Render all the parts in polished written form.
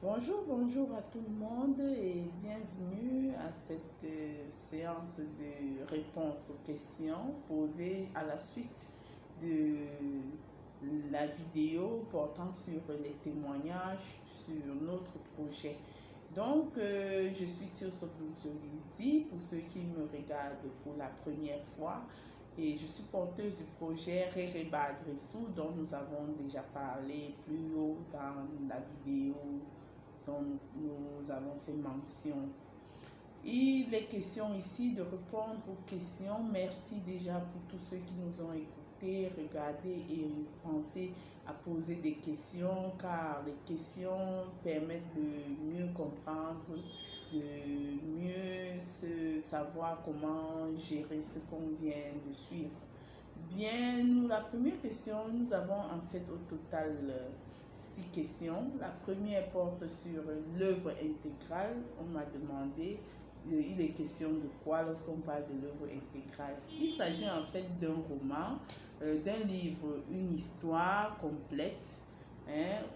Bonjour à tout le monde et bienvenue à cette séance de réponse aux questions posées à la suite de la vidéo portant sur les témoignages sur notre projet. Je suis Tirso Bunsoliti pour ceux qui me regardent pour la première fois et je suis porteuse du projet Rereba Adressou dont nous avons déjà parlé plus haut dans la vidéo dont nous avons fait mention. Il est question ici de répondre aux questions. Merci déjà pour tous ceux qui nous ont écoutés, regardés et pensé à poser des questions, car les questions permettent de mieux comprendre, de mieux savoir comment gérer ce qu'on vient de suivre. Bien, la première question, nous avons en fait au total 6 questions. La première porte sur l'œuvre intégrale. On m'a demandé, il est question de quoi lorsqu'on parle de l'œuvre intégrale? Il s'agit en fait d'un roman, d'un livre, une histoire complète,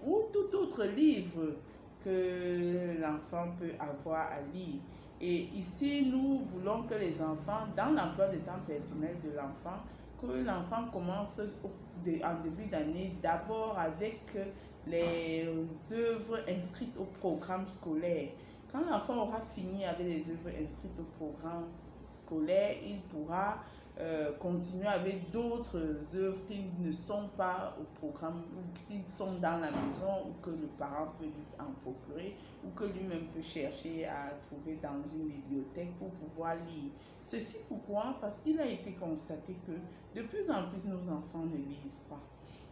ou tout autre livre que l'enfant peut avoir à lire. Et ici, nous voulons que les enfants, dans l'emploi de temps personnel de l'enfant, que l'enfant commence en début d'année d'abord avec les œuvres inscrites au programme scolaire. Quand l'enfant aura fini avec les œuvres inscrites au programme scolaire, il pourra continuer avec d'autres œuvres qui ne sont pas au programme, ou qui sont dans la maison, ou que le parent peut lui en procurer, ou que lui-même peut chercher à trouver dans une bibliothèque pour pouvoir lire. Ceci pourquoi? Parce qu'il a été constaté que de plus en plus nos enfants ne lisent pas.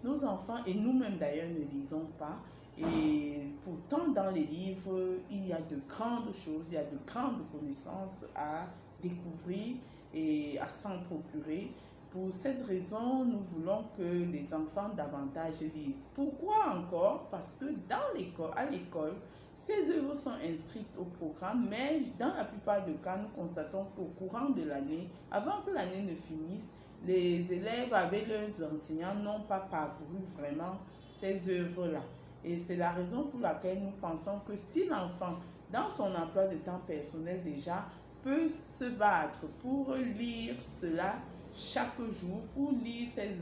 Nos enfants et nous-mêmes d'ailleurs ne lisons pas. Et pourtant dans les livres, il y a de grandes choses, il y a de grandes connaissances à découvrir et à s'en procurer. Pour cette raison, nous voulons que les enfants davantage lisent. Pourquoi encore? Parce que à l'école, ces œuvres sont inscrites au programme, mais dans la plupart des cas, nous constatons qu'au courant de l'année, avant que l'année ne finisse, les élèves avec leurs enseignants n'ont pas parcouru vraiment ces œuvres-là. Et c'est la raison pour laquelle nous pensons que si l'enfant, dans son emploi de temps personnel déjà, peut se battre pour lire cela chaque jour, pour lire ces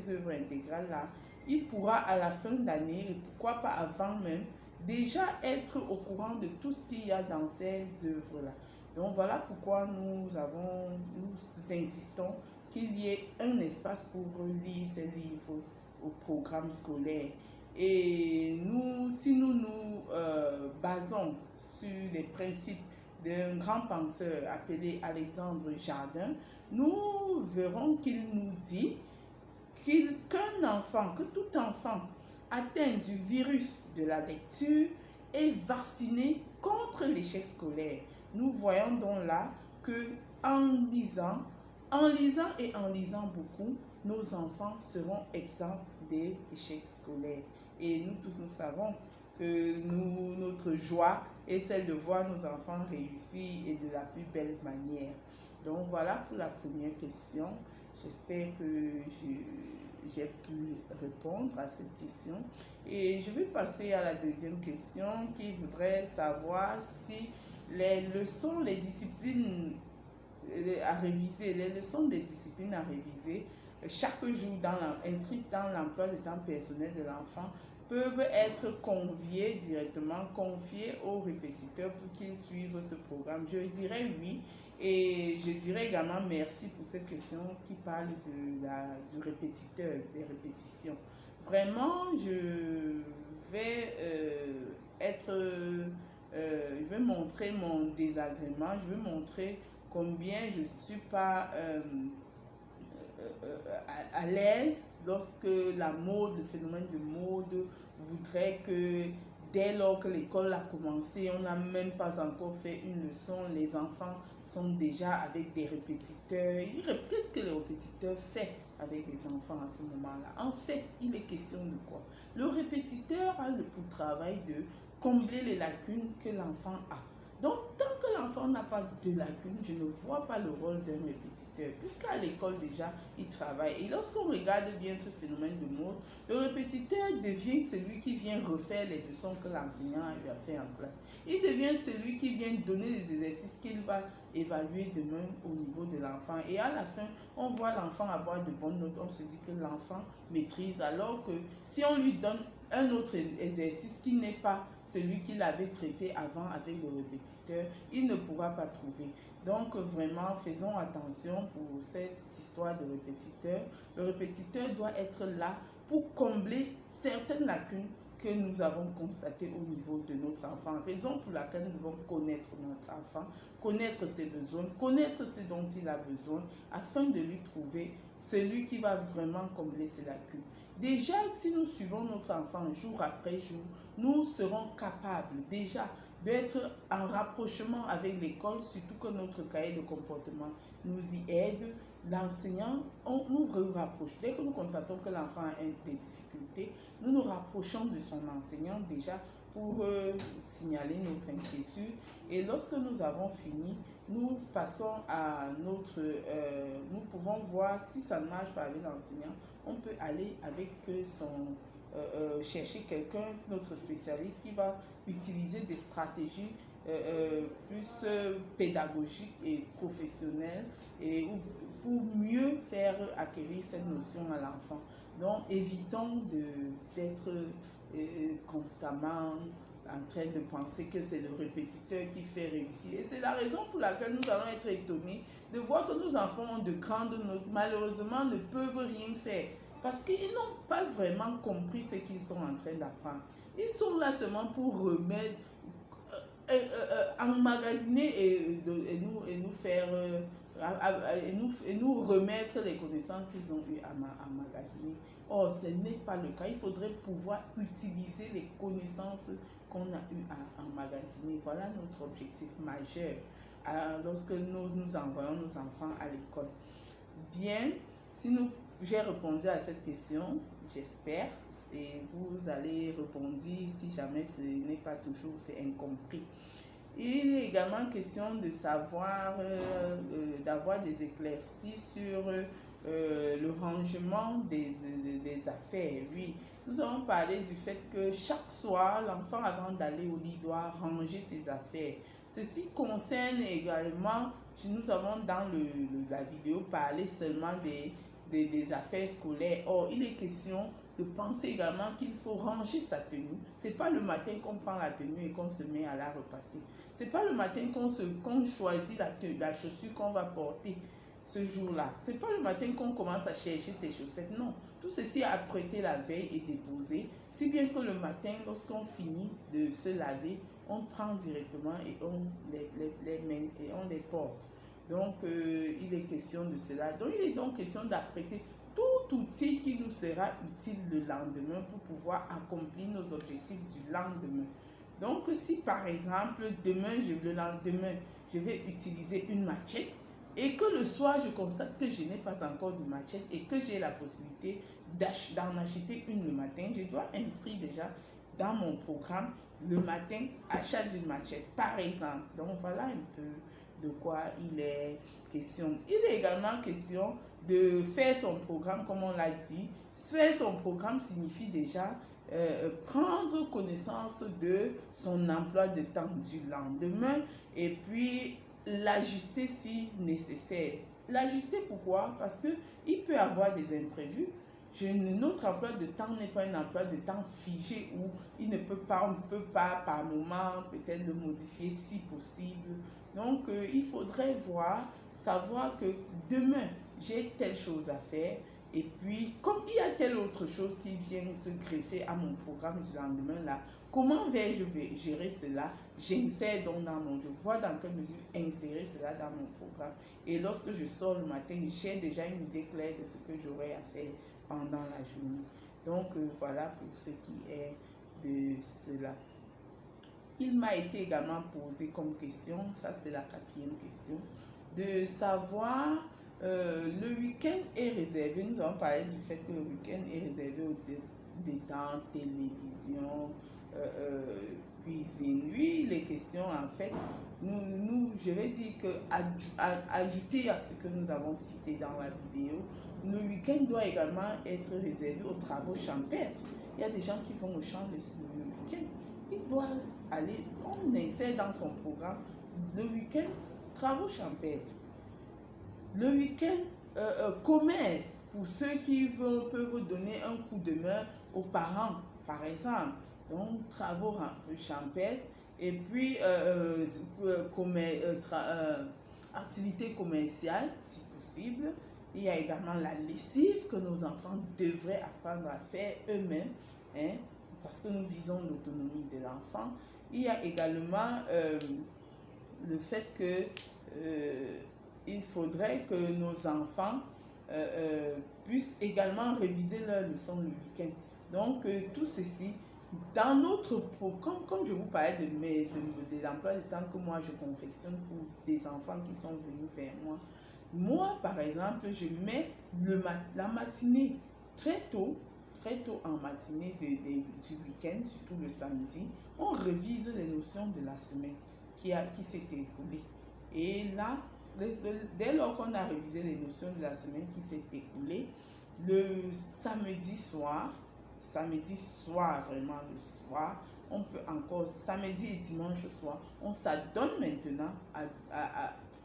œuvres intégrales-là, il pourra à la fin d'année, et pourquoi pas avant même, déjà être au courant de tout ce qu'il y a dans ces œuvres-là. Donc voilà pourquoi nous insistons qu'il y ait un espace pour lire ces livres au programme scolaire. Et si nous nous basons sur les principes d'un grand penseur appelé Alexandre Jardin, nous verrons qu'il nous dit que tout enfant atteint du virus de la lecture est vacciné contre l'échec scolaire. Nous voyons donc là que en lisant et en lisant beaucoup, nos enfants seront exempts des échecs scolaires. Et nous tous, nous savons que notre joie est celle de voir nos enfants réussir et de la plus belle manière. Donc voilà pour la première question. J'espère que j'ai pu répondre à cette question. Et je vais passer à la deuxième question qui voudrait savoir si les leçons, les disciplines à réviser, les leçons des disciplines à réviser chaque jour inscrites dans l'emploi de temps personnel de l'enfant peuvent être directement confiées au répétiteur pour qu'il suive ce programme. Je dirais oui, et je dirais également merci pour cette question qui parle du répétiteur, des répétitions. Vraiment, je vais montrer mon désagrément, je vais montrer combien je ne suis pas à l'aise lorsque le phénomène de mode voudrait que dès lors que l'école a commencé, on n'a même pas encore fait une leçon, les enfants sont déjà avec des répétiteurs. Qu'est-ce que le répétiteur fait avec les enfants à ce moment-là? En fait, il est question de quoi? Le répétiteur a pour travail de combler les lacunes que l'enfant a. Donc, tant que l'enfant n'a pas de lacune, je ne vois pas le rôle d'un répétiteur, puisqu'à l'école déjà, il travaille. Et lorsqu'on regarde bien ce phénomène de mode, le répétiteur devient celui qui vient refaire les leçons que l'enseignant lui a fait en classe. Il devient celui qui vient donner les exercices qu'il va évaluer demain au niveau de l'enfant. Et à la fin, on voit l'enfant avoir de bonnes notes, on se dit que l'enfant maîtrise, alors que si on lui donne un autre exercice qui n'est pas celui qu'il avait traité avant avec le répétiteur, il ne pourra pas trouver. Donc vraiment, faisons attention pour cette histoire de répétiteur. Le répétiteur doit être là pour combler certaines lacunes que nous avons constatées au niveau de notre enfant. Raison pour laquelle nous devons connaître notre enfant, connaître ses besoins, connaître ce dont il a besoin, afin de lui trouver celui qui va vraiment combler ses lacunes. Déjà, si nous suivons notre enfant jour après jour, nous serons capables déjà d'être en rapprochement avec l'école, surtout que notre cahier de comportement nous y aide. L'enseignant, nous rapproche. Dès que nous constatons que l'enfant a des difficultés, nous nous rapprochons de son enseignant déjà pour signaler notre inquiétude. Et lorsque nous avons fini, nous passons à notre... nous pouvons voir si ça ne marche pas avec l'enseignant. On peut aller avec chercher quelqu'un, notre spécialiste, qui va utiliser des stratégies plus pédagogiques et professionnelles et pour mieux faire acquérir cette notion à l'enfant. Donc, évitons d'être constamment en train de penser que c'est le répétiteur qui fait réussir. Et c'est la raison pour laquelle nous allons être étonnés de voir que nos enfants ont de grandes notes, malheureusement ne peuvent rien faire. Parce qu'ils n'ont pas vraiment compris ce qu'ils sont en train d'apprendre. Ils sont là seulement pour remettre, emmagasiner et nous faire, et nous remettre les connaissances qu'ils ont eu à emmagasiner. Or, ce n'est pas le cas. Il faudrait pouvoir utiliser les connaissances qu'on a eu à emmagasiner. Voilà notre objectif majeur lorsque nous envoyons nos enfants à l'école. Bien, si j'ai répondu à cette question, j'espère, et vous allez répondre si jamais ce n'est pas toujours, c'est incompris. Il est également question de savoir, d'avoir des éclaircies sur le rangement des affaires. Oui, nous avons parlé du fait que chaque soir, l'enfant avant d'aller au lit doit ranger ses affaires. Ceci concerne également, nous avons dans la vidéo parlé seulement des affaires scolaires. Or, il est question de penser également qu'il faut ranger sa tenue. Ce n'est pas le matin qu'on prend la tenue et qu'on se met à la repasser. Ce n'est pas le matin qu'on choisit la chaussure qu'on va porter ce jour-là. Ce n'est pas le matin qu'on commence à chercher ses chaussettes. Non, tout ceci est apprêté la veille et déposé. Si bien que le matin, lorsqu'on finit de se laver, on prend directement et on les met et on les porte. Donc, il est question de cela. Donc, il est donc question d'apprêter tout outil qui nous sera utile le lendemain pour pouvoir accomplir nos objectifs du lendemain. Donc, si par exemple, le lendemain, je vais utiliser une machette et que le soir, je constate que je n'ai pas encore de machette et que j'ai la possibilité d'en acheter une le matin, je dois inscrire déjà dans mon programme le matin achat d'une machette, par exemple. Donc, voilà un peu de quoi il est question. Il est également question de faire son programme, comme on l'a dit. Faire son programme signifie déjà prendre connaissance de son emploi de temps du lendemain et puis l'ajuster si nécessaire. L'ajuster pourquoi? Parce qu'il peut y avoir des imprévus. Notre emploi de temps n'est pas un emploi de temps figé où on ne peut pas par moment peut-être le modifier si possible. Donc, il faudrait savoir que demain, j'ai telle chose à faire. Et puis, comme il y a telle autre chose qui vient se greffer à mon programme du lendemain, là, comment vais-je gérer cela? J'insère donc je vois dans quelle mesure insérer cela dans mon programme. Et lorsque je sors le matin, j'ai déjà une idée claire de ce que j'aurai à faire pendant la journée. Donc, voilà pour ce qui est de cela. Il m'a été également posé comme question, ça c'est la 4e question, de savoir le week-end est réservé. Nous avons parlé du fait que le week-end est réservé aux détentes, télévision, cuisine. Lui, il est question en fait, je vais dire que ajouter à ce que nous avons cité dans la vidéo, le week-end doit également être réservé aux travaux champêtres. Il y a des gens qui vont au champ le week-end. Il doit aller, on essaie dans son programme, le week-end, travaux champêtres. Le week-end, commerce, pour ceux qui peuvent donner un coup de main aux parents, par exemple. Donc, travaux champêtres. Et puis, activités commerciales, si possible. Il y a également la lessive que nos enfants devraient apprendre à faire eux-mêmes, hein, parce que nous visons l'autonomie de l'enfant. Il y a également le fait que il faudrait que nos enfants puissent également réviser leurs leçons le week-end. Donc, tout ceci, dans notre programme, comme je vous parlais de l'emploi du temps que moi je confectionne pour des enfants qui sont venus vers moi. Moi, par exemple, je mets la matinée très tôt en matinée du week-end, surtout le samedi, on révise les notions de la semaine qui s'est écoulée. Et là, dès lors qu'on a révisé les notions de la semaine qui s'est écoulée, le samedi soir, vraiment le soir, on peut encore, samedi et dimanche soir, on s'adonne maintenant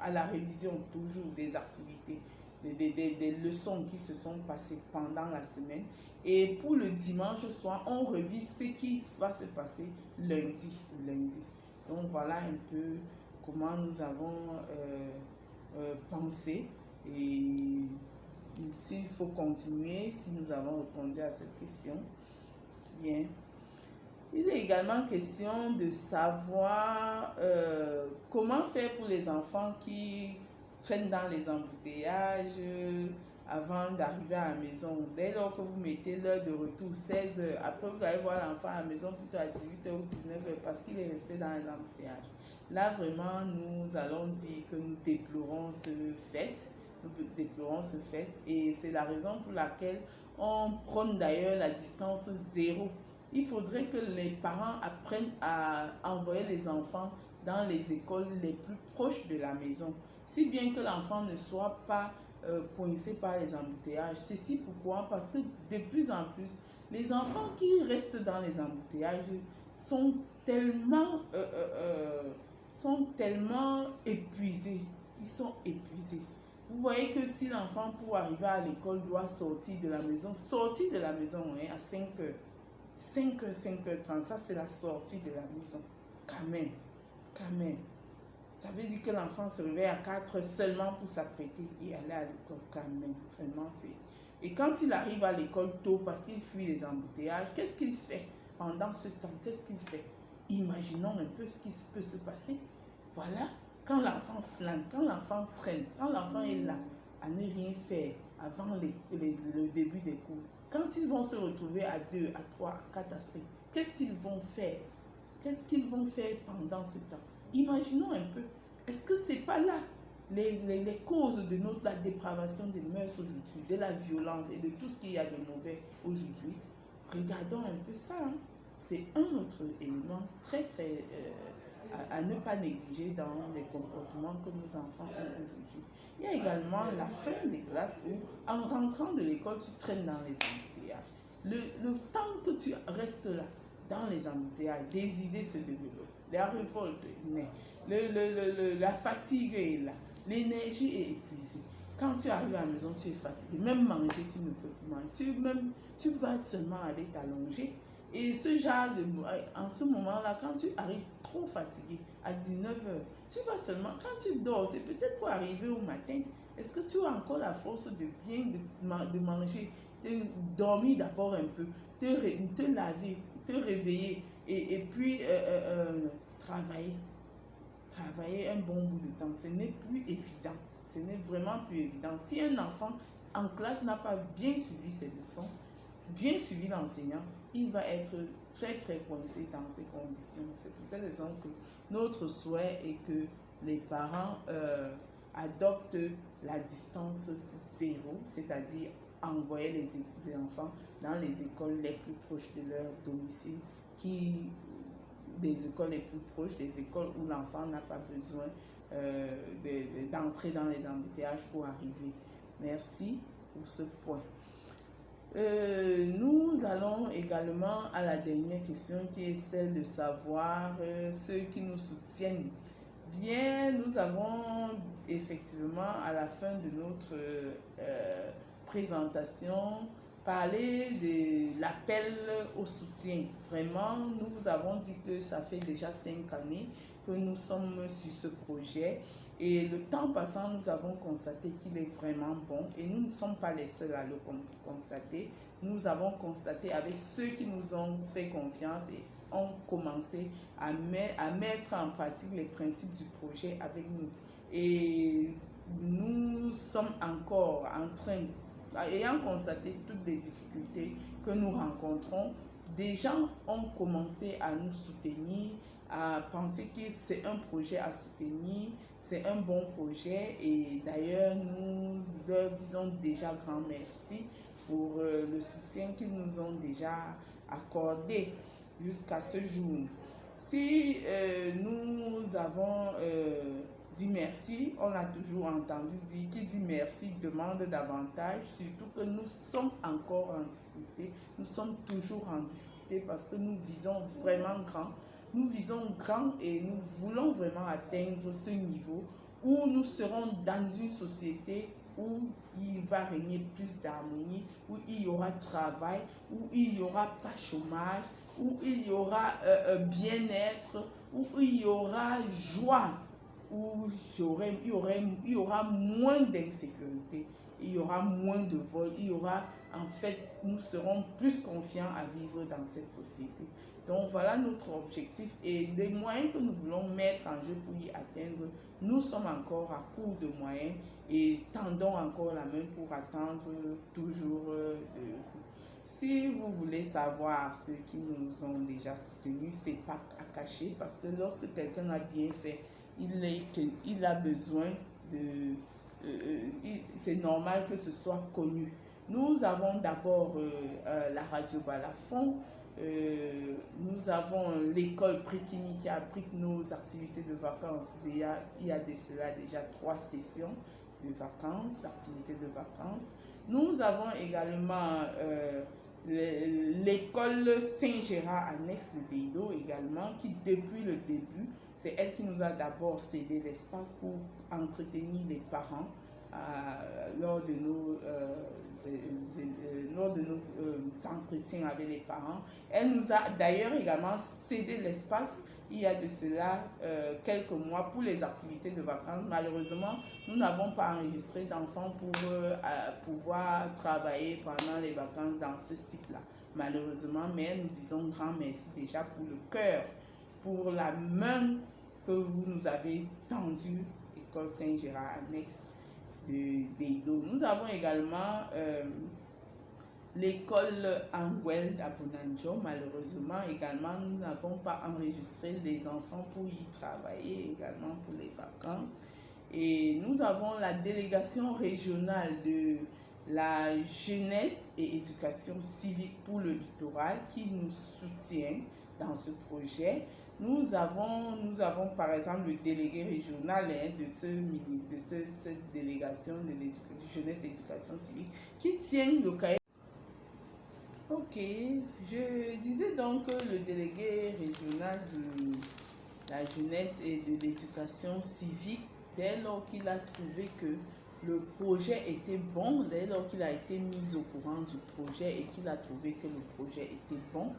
à la révision toujours des activités, des leçons qui se sont passées pendant la semaine. Et pour le dimanche soir, on révise ce qui va se passer lundi. Donc voilà un peu comment nous avons pensé. Et s'il faut continuer, si nous avons répondu à cette question, bien. Il est également question de savoir comment faire pour les enfants qui traînent dans les embouteillages avant d'arriver à la maison. Dès lors que vous mettez l'heure de retour, 16 heures, après vous allez voir l'enfant à la maison plutôt à 18 h ou 19 h parce qu'il est resté dans les embouteillages. Là, vraiment, nous allons dire que nous déplorons ce fait. Et c'est la raison pour laquelle on prône d'ailleurs la distance zéro. Il faudrait que les parents apprennent à envoyer les enfants dans les écoles les plus proches de la maison, si bien que l'enfant ne soit pas coincé par les embouteillages. Ceci pourquoi? Parce que de plus en plus, les enfants qui restent dans les embouteillages sont tellement épuisés. Ils sont épuisés. Vous voyez que si l'enfant, pour arriver à l'école, doit sortir de la maison hein, à 5 h, 5h30, ça c'est la sortie de la maison. Quand même. Ça veut dire que l'enfant se réveille à 4 h seulement pour s'apprêter et aller à l'école. Quand même, vraiment c'est. Et quand il arrive à l'école tôt parce qu'il fuit les embouteillages, qu'est-ce qu'il fait pendant ce temps? Qu'est-ce qu'il fait? Imaginons un peu ce qui peut se passer. Voilà, quand l'enfant flanque, quand l'enfant traîne, quand l'enfant est là à ne rien faire avant le début des cours, quand ils vont se retrouver à 2, à 3, à 4, à 5, qu'est-ce qu'ils vont faire? Qu'est-ce qu'ils vont faire pendant ce temps? Imaginons un peu. Est-ce que ce n'est pas là les causes de la dépravation des mœurs aujourd'hui, de la violence et de tout ce qu'il y a de mauvais aujourd'hui? Regardons un peu ça. Hein. C'est un autre élément très à ne pas négliger dans les comportements que nos enfants ont aujourd'hui. Il y a également la fin des classes où, en rentrant de l'école, tu traînes dans les embouteillages. Le temps que tu restes là, dans les embouteillages, des idées se développent, la révolte naît, la fatigue est là, l'énergie est épuisée. Quand tu arrives à la maison, tu es fatigué. Même manger, tu ne peux plus manger. Tu vas seulement aller t'allonger. Et en ce moment-là, quand tu arrives trop fatigué à 19 h, tu vas seulement, quand tu dors, c'est peut-être pour arriver au matin. Est-ce que tu as encore la force de manger, de dormir d'abord un peu, te laver, te réveiller et puis travailler un bon bout de temps? Ce n'est plus évident. Ce n'est vraiment plus évident. Si un enfant en classe n'a pas bien suivi ses leçons, bien suivi l'enseignant, il va être très coincé dans ces conditions. C'est pour cette raison que notre souhait est que les parents adoptent la distance zéro, c'est-à-dire envoyer les enfants dans les écoles les plus proches de leur domicile, qui des écoles les plus proches, des écoles où l'enfant n'a pas besoin d'entrer dans les embouteillages pour arriver. Merci pour ce point. Nous allons également à la dernière question qui est celle de savoir ceux qui nous soutiennent. Bien, nous avons effectivement à la fin de notre présentation parlé de l'appel au soutien. Vraiment, nous vous avons dit que ça fait déjà 5 années que nous sommes sur ce projet et le temps passant, nous avons constaté qu'il est vraiment bon et nous ne sommes pas les seuls à le constater. Nous avons constaté avec ceux qui nous ont fait confiance et ont commencé à mettre en pratique les principes du projet avec nous. Et nous sommes encore en train, ayant constaté toutes les difficultés que nous rencontrons, des gens ont commencé à nous soutenir, à penser que c'est un projet à soutenir, c'est un bon projet et d'ailleurs nous leur disons déjà grand merci pour le soutien qu'ils nous ont déjà accordé jusqu'à ce jour. Si nous avons dit merci, on a toujours entendu dire qui dit merci demande davantage, surtout que nous sommes encore en difficulté, nous sommes toujours en difficulté parce que nous visons vraiment grand. Nous visons grand et nous voulons vraiment atteindre ce niveau où nous serons dans une société où il va régner plus d'harmonie, où il y aura travail, où il n'y aura pas chômage, où il y aura bien-être, où il y aura joie, où il y aura moins d'insécurité, il y aura moins de vols, il y aura en fait, nous serons plus confiants à vivre dans cette société. Donc voilà notre objectif et les moyens que nous voulons mettre en jeu pour y atteindre, nous sommes encore à court de moyens et tendons encore la main pour attendre toujours de vous. Si vous voulez savoir ceux qui nous ont déjà soutenus, c'est pas à cacher parce que lorsque quelqu'un a bien fait, il a besoin de... c'est normal que ce soit connu. Nous avons d'abord la radio Balafon, nous avons l'école Prikini qui abrite nos activités de vacances. Il y a de cela déjà 3 sessions de vacances, d'activités de vacances. Nous avons également l'école Saint-Gérard annexe de Deido également, qui depuis le début, c'est elle qui nous a d'abord cédé l'espace pour entretenir les parents lors de nos entretiens avec les parents. Elle nous a d'ailleurs également cédé l'espace il y a de cela quelques mois pour les activités de vacances. Malheureusement, nous n'avons pas enregistré d'enfants pour pouvoir travailler pendant les vacances dans ce site-là. Malheureusement, mais nous disons grand merci déjà pour le cœur, pour la main que vous nous avez tendue, École Saint-Gérard annexe de Deido. Nous avons également l'école Anguel d'Abonanjo. Malheureusement, également, nous n'avons pas enregistré les enfants pour y travailler, également pour les vacances. Et nous avons la délégation régionale de la jeunesse et éducation civique pour le littoral qui nous soutient dans ce projet. Nous avons par exemple le délégué régional de cette délégation de jeunesse et éducation civique qui tient le cahier. Ok, je disais donc que le délégué régional de la jeunesse et de l'éducation civique, dès lors qu'il a trouvé que le projet était bon, dès lors qu'il a été mis au courant du projet et qu'il a trouvé que le projet était bon,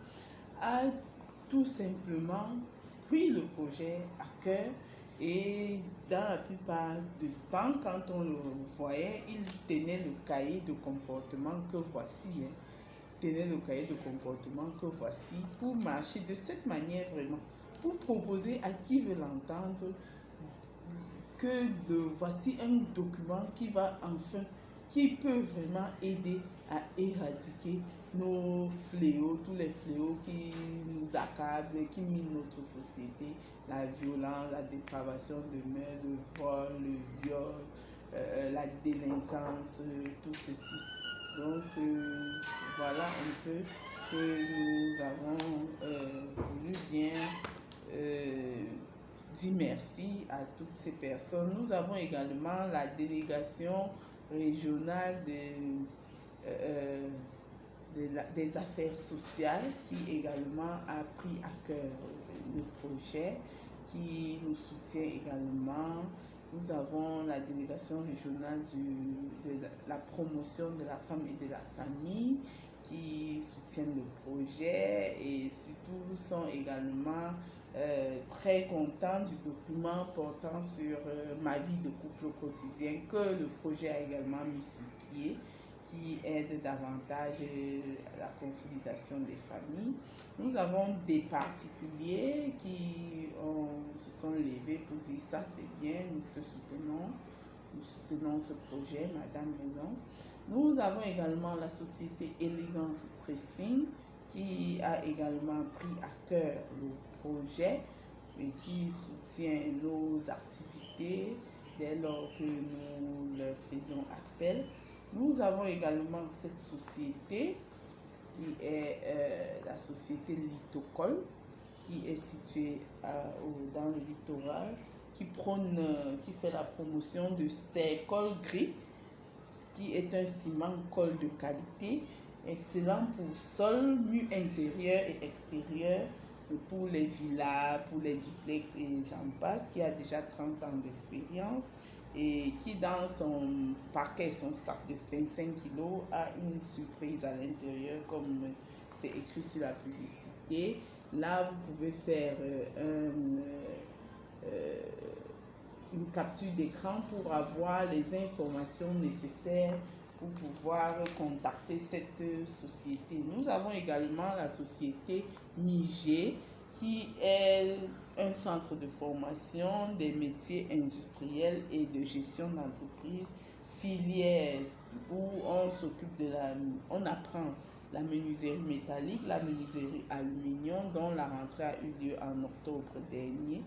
a tout simplement pris le projet à cœur et dans la plupart du temps, quand on le voyait, il tenait le cahier de comportement que voici. Tenait le cahier de comportement que voici pour marcher de cette manière vraiment, pour proposer à qui veut l'entendre que voici un document qui va enfin, qui peut vraiment aider à éradiquer nos fléaux, tous les fléaux qui nous accablent, qui minent notre société, la violence, la dépravation de mœurs, le vol, le viol, la délinquance, tout ceci. Donc voilà un peu que nous avons voulu bien dit merci à toutes ces personnes. Nous avons également la délégation régionale des affaires sociales qui également a pris à cœur le projet, qui nous soutient également. Nous avons la délégation régionale de la promotion de la femme et de la famille qui soutiennent le projet et surtout sont également très contents du document portant sur ma vie de couple au quotidien que le projet a également mis sur pied, qui aide davantage à la consolidation des familles. Nous avons des particuliers qui se sont levés pour dire ça c'est bien, nous te soutenons, nous soutenons ce projet, Madame Maison. Nous avons également la société Élégance Pressing qui a également pris à cœur le projet et qui soutient nos activités dès lors que nous leur faisons appel. Nous avons également cette société qui est la société Litocol qui est située dans le littoral, qui fait la promotion de Cercol gris, qui est un ciment colle de qualité, excellent pour sol, mur intérieur et extérieur, pour les villas, pour les duplex et j'en passe, qui a déjà 30 ans d'expérience et qui dans son paquet, son sac de 25 kg, a une surprise à l'intérieur comme c'est écrit sur la publicité. Là, vous pouvez faire une capture d'écran pour avoir les informations nécessaires pour pouvoir contacter cette société. Nous avons également la société Migé qui est un centre de formation des métiers industriels et de gestion d'entreprise, filière où on apprend la menuiserie métallique, la menuiserie aluminium dont la rentrée a eu lieu en octobre dernier,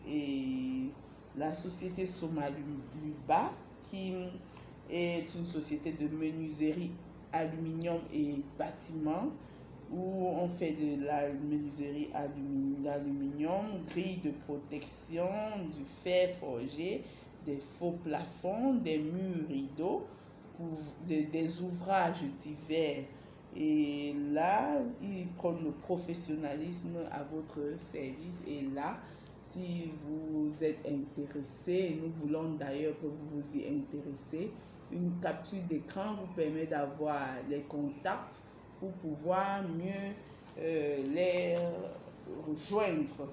et la société Somaluba qui est une société de menuiserie aluminium et bâtiment où on fait de la menuiserie d'aluminium, grille de protection, du fer forgé, des faux plafonds, des murs rideaux, des ouvrages divers. Et là, ils prennent le professionnalisme à votre service. Et là, si vous êtes intéressé, et nous voulons d'ailleurs que vous vous y intéressez, une capture d'écran vous permet d'avoir les contacts pour pouvoir mieux les rejoindre.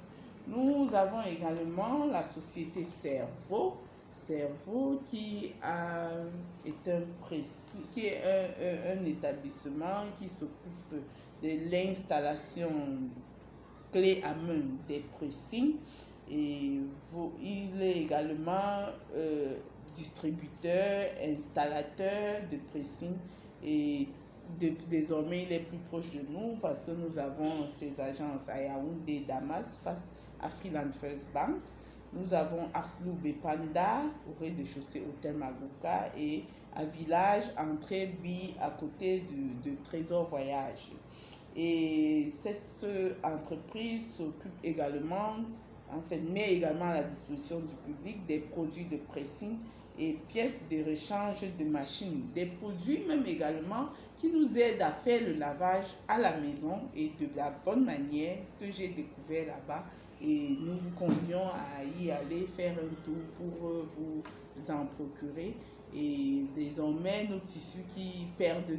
Nous avons également la société Cerveau qui est un établissement qui s'occupe de l'installation clé à main des pressings et il est également distributeur, installateur de pressing et désormais il est plus proche de nous parce que nous avons ces agences à Yaoundé, Damas, face à Freeland First Bank. Nous avons Arsloub Bepanda au rez-de-chaussée Hôtel Magouka et à Village, entrée B à côté de Trésor Voyage. Et cette entreprise s'occupe également, met également à la disposition du public des produits de pressing et pièces de rechange de machines, des produits même également qui nous aident à faire le lavage à la maison et de la bonne manière que j'ai découvert là-bas. Et nous vous convions à y aller faire un tour pour vous en procurer. Et désormais, nos tissus qui perdent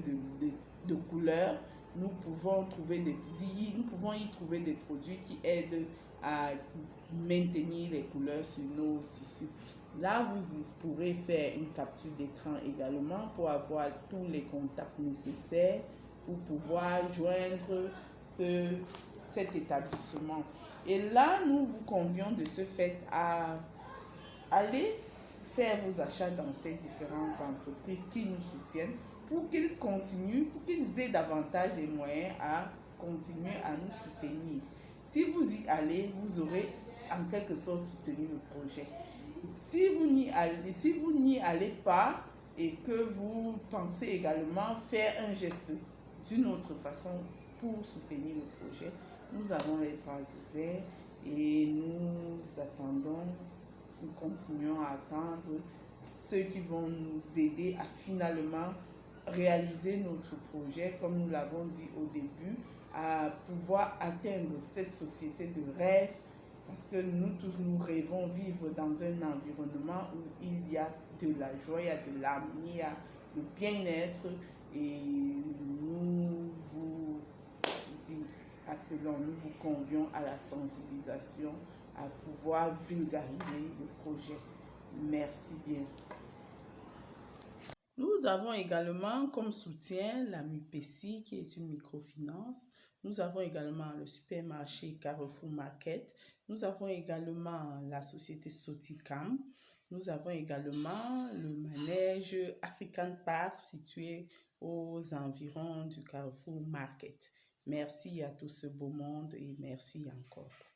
de couleur, nous pouvons y trouver des produits qui aident à maintenir les couleurs sur nos tissus. Là, vous pourrez faire une capture d'écran également pour avoir tous les contacts nécessaires pour pouvoir joindre cet établissement. Et là, nous vous convions de ce fait à aller faire vos achats dans ces différentes entreprises qui nous soutiennent pour qu'ils continuent, pour qu'ils aient davantage les moyens à continuer à nous soutenir. Si vous y allez, vous aurez en quelque sorte soutenu le projet. Si vous n'y allez pas et que vous pensez également faire un geste d'une autre façon pour soutenir le projet, nous avons les bras ouverts et nous attendons, nous continuons à attendre ceux qui vont nous aider à finalement réaliser notre projet, comme nous l'avons dit au début, à pouvoir atteindre cette société de rêve, parce que nous tous, nous rêvons vivre dans un environnement où il y a de la joie, il y a de l'harmonie, il y a le bien-être, et nous vous y appelons, nous vous convions à la sensibilisation, à pouvoir vulgariser le projet. Merci bien. Nous avons également comme soutien la MUPECI, qui est une microfinance. Nous avons également le supermarché Carrefour Market. Nous avons également la société Soticam. Nous avons également le manège African Park situé aux environs du Carrefour Market. Merci à tout ce beau monde et merci encore.